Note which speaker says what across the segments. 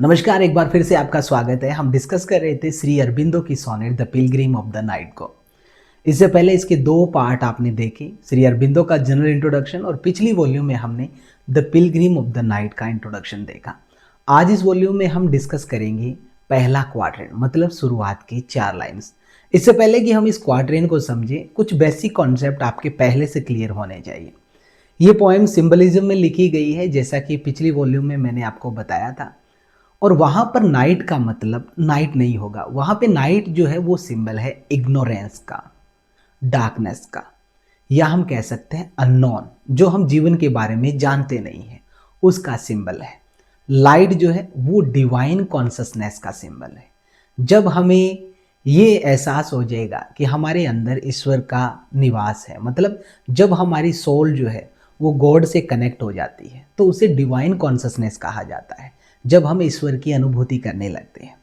Speaker 1: नमस्कार, एक बार फिर से आपका स्वागत है। हम डिस्कस कर रहे थे श्री अरबिंदो की sonnet the pilgrim of the night को। इससे पहले इसके दो पार्ट आपने देखे, श्री अरबिंदो का जनरल इंट्रोडक्शन और पिछली वॉल्यूम में हमने the pilgrim of the night का इंट्रोडक्शन देखा। आज इस वॉल्यूम में हम डिस्कस करेंगे पहला क्वाड्रेंट, मतलब शुरुआत की 4 लाइन्स। इससे पहले कि हम इस क्वाड्रेंट को समझें, कुछ बेसिक कॉन्सेप्ट आपके पहले से क्लियर होने चाहिए। ये पोएम सिंबलिज्म में लिखी गई है, जैसा कि पिछली वॉल्यूम में मैंने आपको बताया था। और वहाँ पर नाइट का मतलब नाइट नहीं होगा, वहाँ पे नाइट जो है वो सिंबल है इग्नोरेंस का, डार्कनेस का, या हम कह सकते हैं अननोन, जो हम जीवन के बारे में जानते नहीं हैं, उसका सिंबल है। लाइट जो है वो डिवाइन कॉन्शसनेस का सिंबल है। जब हमें ये एहसास हो जाएगा कि हमारे अंदर ईश्वर का निवास है, मतलब जब हमारी सोल जो है वो गॉड से कनेक्ट हो जाती है, तो उसे डिवाइन कॉन्शसनेस कहा जाता है। जब हम ईश्वर की अनुभूति करने लगते हैं,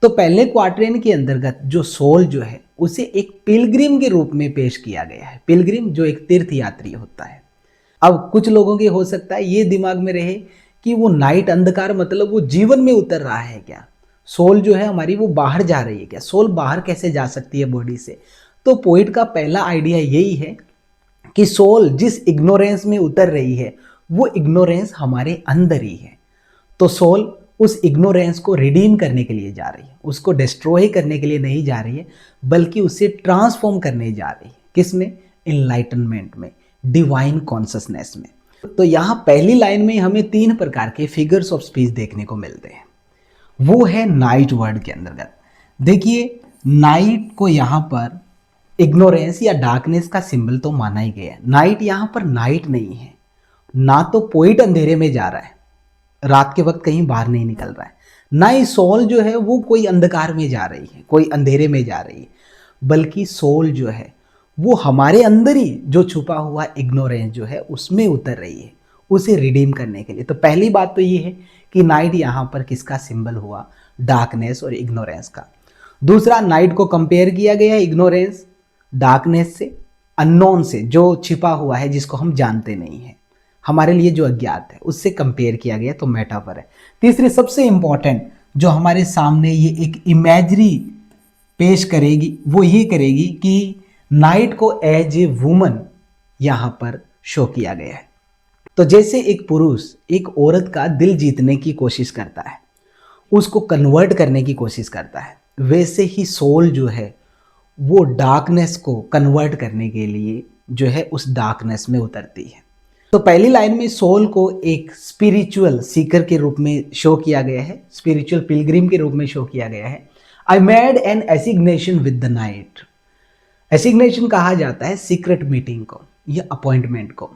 Speaker 1: तो पहले क्वाड्रेंट के अंतर्गत जो सोल जो है उसे एक पिलग्रिम के रूप में पेश किया गया है। पिलग्रिम जो एक तीर्थ यात्री होता है। अब कुछ लोगों के हो सकता है ये दिमाग में रहे कि वो नाइट, अंधकार, मतलब वो जीवन में उतर रहा है क्या, सोल जो है हमारी वो बाहर जा रही है क्या, सोल बाहर कैसे जा सकती है बॉडी से। तो पोइट का पहला आइडिया यही है कि सोल जिस इग्नोरेंस में उतर रही है वो इग्नोरेंस हमारे अंदर ही है। तो सोल उस इग्नोरेंस को रिडीम करने के लिए जा रही है, उसको डिस्ट्रॉय करने के लिए नहीं जा रही है, बल्कि उसे ट्रांसफॉर्म करने जा रही है। किस में? इनलाइटनमेंट में, डिवाइन कॉन्शसनेस में। तो यहाँ पहली लाइन में हमें 3 प्रकार के फिगर्स ऑफ स्पीच देखने को मिलते हैं। वो है नाइट वर्ड के अंतर्गत। देखिए, नाइट को यहाँ पर इग्नोरेंस या डार्कनेस का सिंबल तो माना ही गया है। नाइट यहाँ पर नाइट नहीं है, ना तो पोइट अंधेरे में जा रहा है, रात के वक्त कहीं बाहर नहीं निकल रहा है, ना ही सोल जो है वो कोई अंधकार में जा रही है, कोई अंधेरे में जा रही है, बल्कि सोल जो है वो हमारे अंदर ही जो छुपा हुआ इग्नोरेंस जो है उसमें उतर रही है, उसे रिडीम करने के लिए। तो पहली बात तो ये है कि नाइट यहाँ पर किसका सिंबल हुआ? डार्कनेस और इग्नोरेंस का। दूसरा, नाइट को कंपेयर किया गया है इग्नोरेंस, डार्कनेस से, अननोन से, जो छिपा हुआ है, जिसको हम जानते नहीं हैं, हमारे लिए जो अज्ञात है, उससे कंपेयर किया गया, तो मेटाफर है। तीसरी सबसे इंपॉर्टेंट जो हमारे सामने ये एक इमेजरी पेश करेगी, वो ये करेगी कि नाइट को एज ए वुमन यहाँ पर शो किया गया है। तो जैसे एक पुरुष एक औरत का दिल जीतने की कोशिश करता है, उसको कन्वर्ट करने की कोशिश करता है, वैसे ही सोल जो है वो डार्कनेस को कन्वर्ट करने के लिए जो है उस डार्कनेस में उतरती है। तो पहली लाइन में सोल को एक स्पिरिचुअल सीकर के रूप में शो किया गया है, स्पिरिचुअल पिलग्रिम के रूप में शो किया गया है। I made an assignation with the night. Assignation कहा जाता है सीक्रेट मीटिंग को या अपॉइंटमेंट को,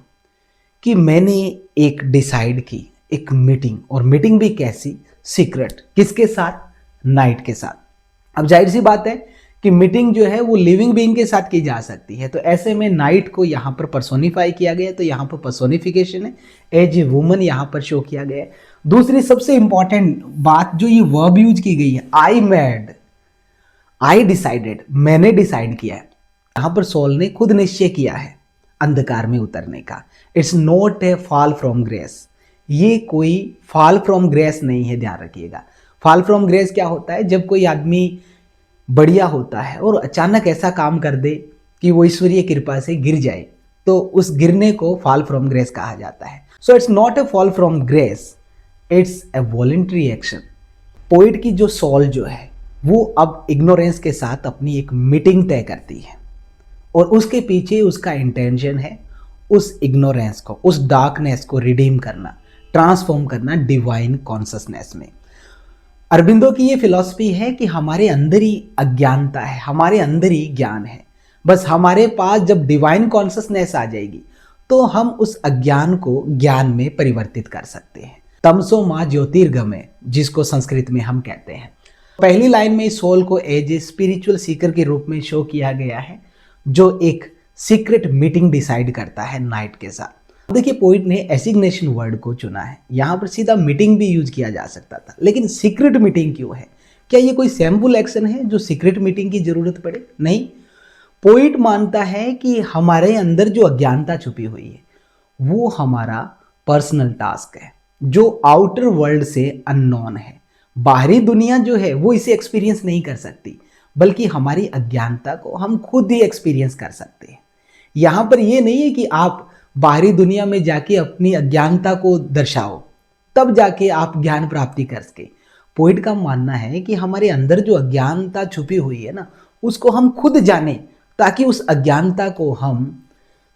Speaker 1: कि मैंने एक डिसाइड की एक मीटिंग, और मीटिंग भी कैसी? सीक्रेट। किसके साथ? नाइट के साथ। अब जाहिर सी बात है कि मीटिंग जो है वो लिविंग बीइंग के साथ की जा सकती है, तो ऐसे में नाइट को यहाँ पर पर्सोनिफाई किया गया, तो यहाँ पर पर्सोनिफिकेशन है, एज ए वुमन यहाँ पर शो किया गया है। दूसरी सबसे इंपॉर्टेंट बात जो ये वर्ब यूज की गई है, आई मेड, आई डिसाइडेड, मैंने डिसाइड किया है। यहाँ पर सोल ने खुद निश्चय किया है अंधकार में उतरने का। It's not a fall from grace, ये कोई फॉल फ्रॉम ग्रेस नहीं है, ध्यान रखिएगा। फॉल फ्रॉम ग्रेस क्या होता है? जब कोई आदमी बढ़िया होता है और अचानक ऐसा काम कर दे कि वो ईश्वरीय कृपा से गिर जाए, तो उस गिरने को फॉल फ्रॉम ग्रेस कहा जाता है। So it's not a fall from grace, it's a voluntary action. Poet की जो सोल जो है वो अब इग्नोरेंस के साथ अपनी एक मीटिंग तय करती है, और उसके पीछे उसका इंटेंशन है उस इग्नोरेंस को, उस डार्कनेस को रिडीम करना, ट्रांसफॉर्म करना डिवाइन कॉन्शसनेस में। अरबिंदो की ये फिलॉसफी है कि हमारे अंदर ही अज्ञानता है, हमारे अंदर ही ज्ञान है, बस हमारे पास जब डिवाइन कॉन्शसनेस आ जाएगी तो हम उस अज्ञान को ज्ञान में परिवर्तित कर सकते हैं। तमसो माँ ज्योतिर्गमय, जिसको संस्कृत में हम कहते हैं। पहली लाइन में सोल को एज ए स्पिरिचुअल सीकर के रूप में शो किया गया है, जो एक सीक्रेट मीटिंग डिसाइड करता है नाइट के साथ। देखिए, पोइट ने एसिग्नेशन वर्ड को चुना है, यहाँ पर सीधा मीटिंग भी यूज किया जा सकता था, लेकिन सीक्रेट मीटिंग क्यों है? क्या ये कोई सैम्पल एक्शन है जो सीक्रेट मीटिंग की जरूरत पड़े? नहीं। पोइट मानता है कि हमारे अंदर जो अज्ञानता छुपी हुई है वो हमारा पर्सनल टास्क है, जो आउटर वर्ल्ड से अननोन है। बाहरी दुनिया जो है वो इसे एक्सपीरियंस नहीं कर सकती, बल्कि हमारी अज्ञानता को हम खुद ही एक्सपीरियंस कर सकते हैं। यहाँ पर ये नहीं है कि आप बाहरी दुनिया में जाके अपनी अज्ञानता को दर्शाओ, तब जाके आप ज्ञान प्राप्ति कर सके। पोइट का मानना है कि हमारे अंदर जो अज्ञानता छुपी हुई है ना, उसको हम खुद जाने, ताकि उस अज्ञानता को हम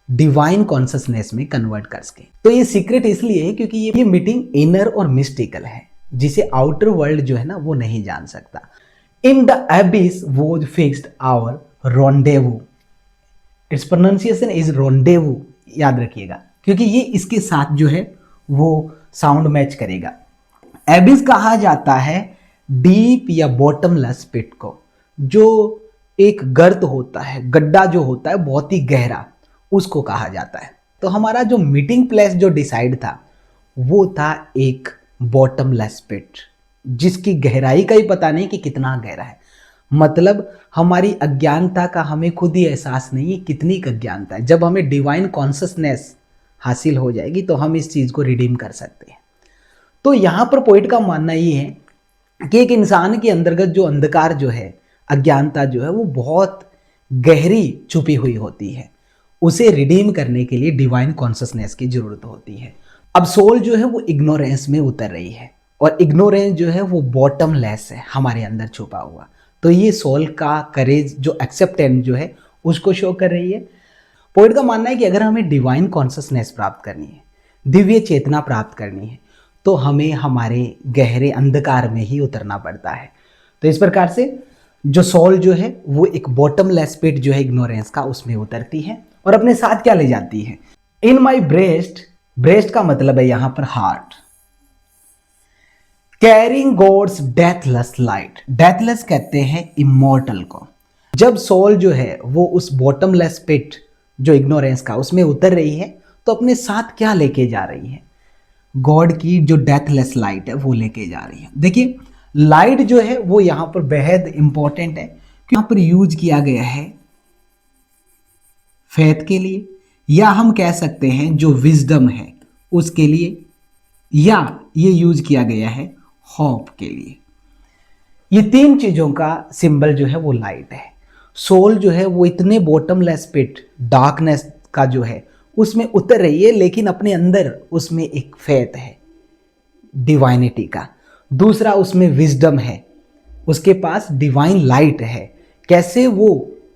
Speaker 1: डिवाइन कॉन्शसनेस में कन्वर्ट कर सके। तो ये सीक्रेट इसलिए है क्योंकि ये मीटिंग इनर और मिस्टिकल है, जिसे आउटर वर्ल्ड जो है ना वो नहीं जान सकता। In the abyss was fixed our rendezvous. Its pronunciation is rendezvous, याद रखिएगा, क्योंकि ये इसके साथ जो है वो साउंड मैच करेगा। एबिस कहा जाता है डीप या बॉटमलेस पिट को, जो एक गर्त होता है, गड्ढा जो होता है बहुत ही गहरा, उसको कहा जाता है। तो हमारा जो मीटिंग प्लेस जो डिसाइड था वो था एक बॉटमलेस पिट, जिसकी गहराई का ही पता नहीं कि कितना गहरा है। मतलब हमारी अज्ञानता का हमें खुद ही एहसास नहीं है कितनी अज्ञानता है। जब हमें डिवाइन कॉन्शसनेस हासिल हो जाएगी तो हम इस चीज़ को रिडीम कर सकते हैं। तो यहाँ पर पोइट का मानना ये है कि एक इंसान के अंतर्गत जो अंधकार जो है, अज्ञानता जो है, वो बहुत गहरी छुपी हुई होती है। उसे रिडीम करने के लिए डिवाइन कॉन्शसनेस की जरूरत होती है। अब सोल जो है वो इग्नोरेंस में उतर रही है, और इग्नोरेंस जो है वो बॉटमलेस है, हमारे अंदर छुपा हुआ। तो ये सोल का करेज जो एक्सेप्टेंस जो है उसको शो कर रही है। पोइट का मानना है कि अगर हमें डिवाइन कॉन्शसनेस प्राप्त करनी है, दिव्य चेतना प्राप्त करनी है, तो हमें हमारे गहरे अंधकार में ही उतरना पड़ता है। तो इस प्रकार से जो सोल जो है वो एक बॉटमलेस पिट जो है इग्नोरेंस का, उसमें उतरती है और अपने साथ क्या ले जाती है। इन माई ब्रेस्ट, ब्रेस्ट का मतलब है यहां पर heart, caring God's deathless light. Deathless कहते हैं इमॉर्टल को। जब सोल जो है वो उस बॉटमलेस पिट जो इग्नोरेंस का, उसमें उतर रही है, तो अपने साथ क्या लेके जा रही है? गॉड की जो डेथलेस लाइट है वो लेके जा रही है। देखिए लाइट जो है वो यहां पर बेहद इंपॉर्टेंट है, यहां पर यूज किया गया है फेथ के लिए, या हम कह सकते हैं जो विजडम है उसके लिए, या ये यूज किया गया है होप के लिए। ये तीन चीजों का सिंबल जो है वो लाइट है। सोल जो है वो इतने बॉटमलेस पिट, डार्कनेस का जो है उसमें उतर रही है, लेकिन अपने अंदर उसमें एक फेथ है डिवाइनिटी का। दूसरा उसमें विजडम है, उसके पास डिवाइन लाइट है। कैसे वो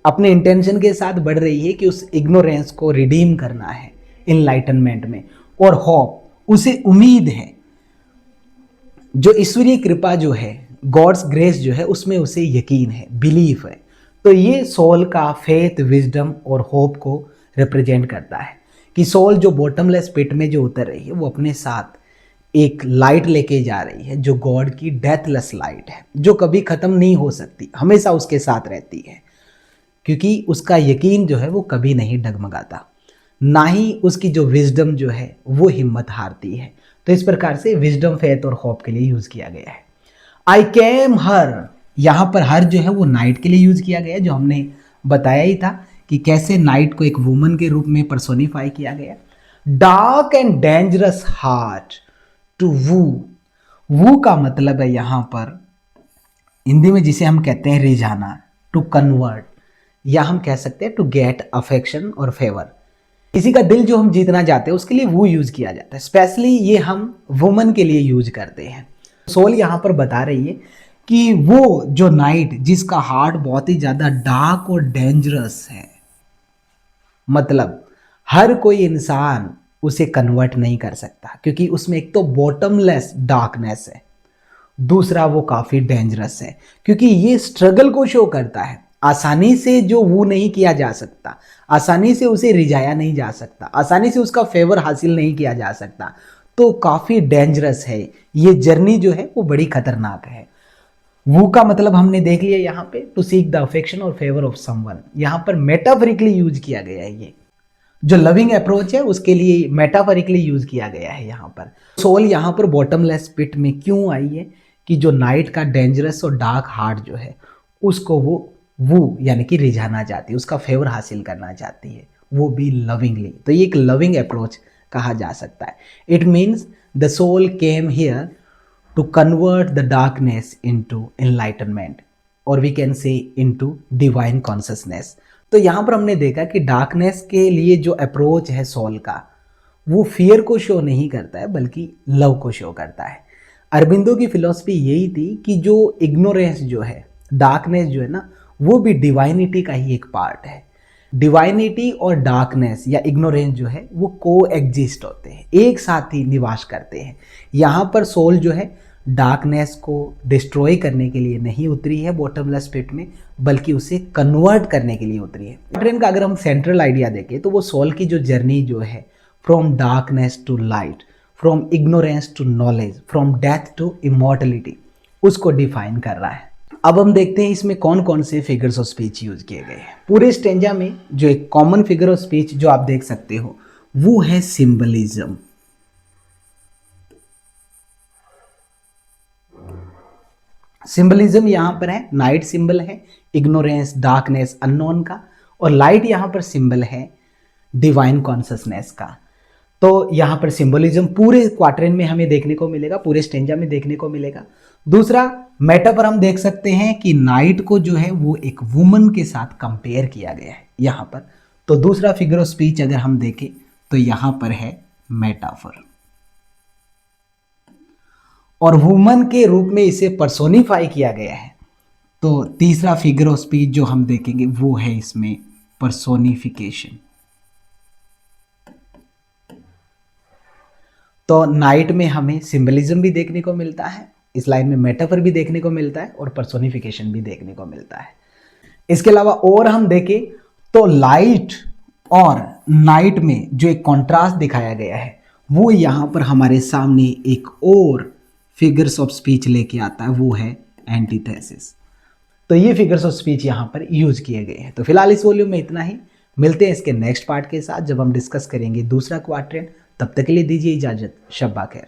Speaker 1: अपने इंटेंशन के साथ बढ़ रही है कि उस इग्नोरेंस को रिडीम करना है इनलाइटनमेंट में। और होप, उसे उम्मीद है, जो ईश्वरीय कृपा जो है, गॉड्स ग्रेस जो है, उसमें उसे यकीन है, बिलीफ है। तो ये सोल का फेथ, विजडम और होप को रिप्रेजेंट करता है कि सोल जो बॉटमलेस पिट में जो उतर रही है वो अपने साथ एक लाइट लेके जा रही है, जो गॉड की डेथलेस लाइट है, जो कभी खत्म नहीं हो सकती, हमेशा उसके साथ रहती है, क्योंकि उसका यकीन जो है वो कभी नहीं डगमगाता, ना ही उसकी जो विजडम जो है वो हिम्मत हारती है। तो इस प्रकार से विजडम, फेथ और होप के लिए यूज किया गया है। आई केम हर, यहाँ पर हर जो है वो नाइट के लिए यूज किया गया है, जो हमने बताया ही था कि कैसे नाइट को एक वुमन के रूप में पर्सोनिफाई किया गया। Dark and dangerous heart to woo. Woo का मतलब है यहाँ पर हिंदी में जिसे हम कहते हैं रिझाना, टू कन्वर्ट, या हम कह सकते हैं टू गेट अफेक्शन और फेवर। किसी का दिल जो हम जीतना चाहते हैं उसके लिए वो यूज किया जाता है। स्पेशली ये हम वुमन के लिए यूज करते हैं। सोल यहाँ पर बता रही है कि वो जो नाइट, जिसका हार्ट बहुत ही ज्यादा डार्क और डेंजरस है, मतलब हर कोई इंसान उसे कन्वर्ट नहीं कर सकता, क्योंकि उसमें एक तो बॉटमलेस डार्कनेस है, दूसरा वो काफी डेंजरस है, क्योंकि ये स्ट्रगल को शो करता है। आसानी से जो वो नहीं किया जा सकता, आसानी से उसे रिझाया नहीं जा सकता, आसानी से उसका फेवर हासिल नहीं किया जा सकता, तो काफी डेंजरस है। ये जर्नी जो है वो बड़ी खतरनाक है। वो का मतलब हमने देख लिया यहाँ पे, टू सीक द अफेक्शन और फेवर ऑफ समवन। यहाँ पर मेटाफोरिकली यूज किया गया है। ये जो लविंग अप्रोच है उसके लिए मेटाफोरिकली यूज किया गया है यहाँ पर। सोल यहाँ पर बॉटमलेस पिट में क्यों आई है कि जो नाइट का डेंजरस और डार्क हार्ट जो है उसको वो यानी कि रिझाना चाहती है, उसका फेवर हासिल करना चाहती है, वो भी लविंगली। तो ये एक लविंग अप्रोच कहा जा सकता है। It means the soul came here to convert the darkness into enlightenment, और we can say into divine consciousness. तो यहाँ पर हमने देखा कि डार्कनेस के लिए जो अप्रोच है सोल का, वो फियर को शो नहीं करता है बल्कि लव को शो करता है। अरबिंदो की फिलॉसफी यही थी कि जो इग्नोरेंस जो है, डार्कनेस जो है ना, वो भी डिवाइनिटी का ही एक पार्ट है। डिवाइनिटी और डार्कनेस या इग्नोरेंस जो है वो को एग्जिस्ट होते हैं, एक साथ ही निवास करते हैं। यहाँ पर सोल जो है डार्कनेस को डिस्ट्रॉय करने के लिए नहीं उतरी है बॉटमलेस पिट में, बल्कि उसे कन्वर्ट करने के लिए उतरी है। ट्रेन का अगर हम सेंट्रल आइडिया देखें तो वो सोल की जो जर्नी जो है, from darkness to light, from ignorance to knowledge, from death to immortality, उसको डिफाइन कर रहा है। अब हम देखते हैं इसमें कौन कौन से फिगर्स ऑफ स्पीच यूज किए गए हैं। पूरे स्टेंजा में जो एक कॉमन फिगर ऑफ स्पीच जो आप देख सकते हो वो है सिंबलिज्म। सिंबलिज्म यहां पर है, नाइट सिंबल है इग्नोरेंस, डार्कनेस, अननोन का, और लाइट यहां पर सिंबल है डिवाइन कॉन्शसनेस का। तो यहाँ पर सिंबलिज्म पूरे क्वार्टरेन में हमें देखने को मिलेगा, पूरे स्टेंजा में देखने को मिलेगा। दूसरा मेटाफर हम देख सकते हैं कि नाइट को जो है वो एक वुमन के साथ कंपेयर किया गया है यहाँ पर। तो दूसरा फिगर ऑफ स्पीच अगर हम देखें तो यहाँ पर है मेटाफर, और वुमन के रूप में इसे पर्सोनिफाई किया गया है। तो तीसरा फिगर ऑफ स्पीच जो हम देखेंगे वो है इसमें पर्सोनिफिकेशन। तो नाइट में हमें सिंबलिज्म भी देखने को मिलता है, इस लाइन में मेटाफर भी देखने को मिलता है और पर्सोनिफिकेशन भी देखने को मिलता है। इसके अलावा और हम देखें तो लाइट और नाइट में जो एक कॉन्ट्रास्ट दिखाया गया है वो यहाँ पर हमारे सामने एक और फिगर्स ऑफ स्पीच लेके आता है, वो है एंटीथेसिस। तो ये फिगर्स ऑफ स्पीच यहाँ पर यूज किए गए हैं। तो फिलहाल इस वॉल्यूम में इतना ही, मिलते हैं इसके नेक्स्ट पार्ट के साथ जब हम डिस्कस करेंगे दूसरा क्वाड्रेंट। तब तक के लिए दीजिए इजाजत, शब्बा खैर।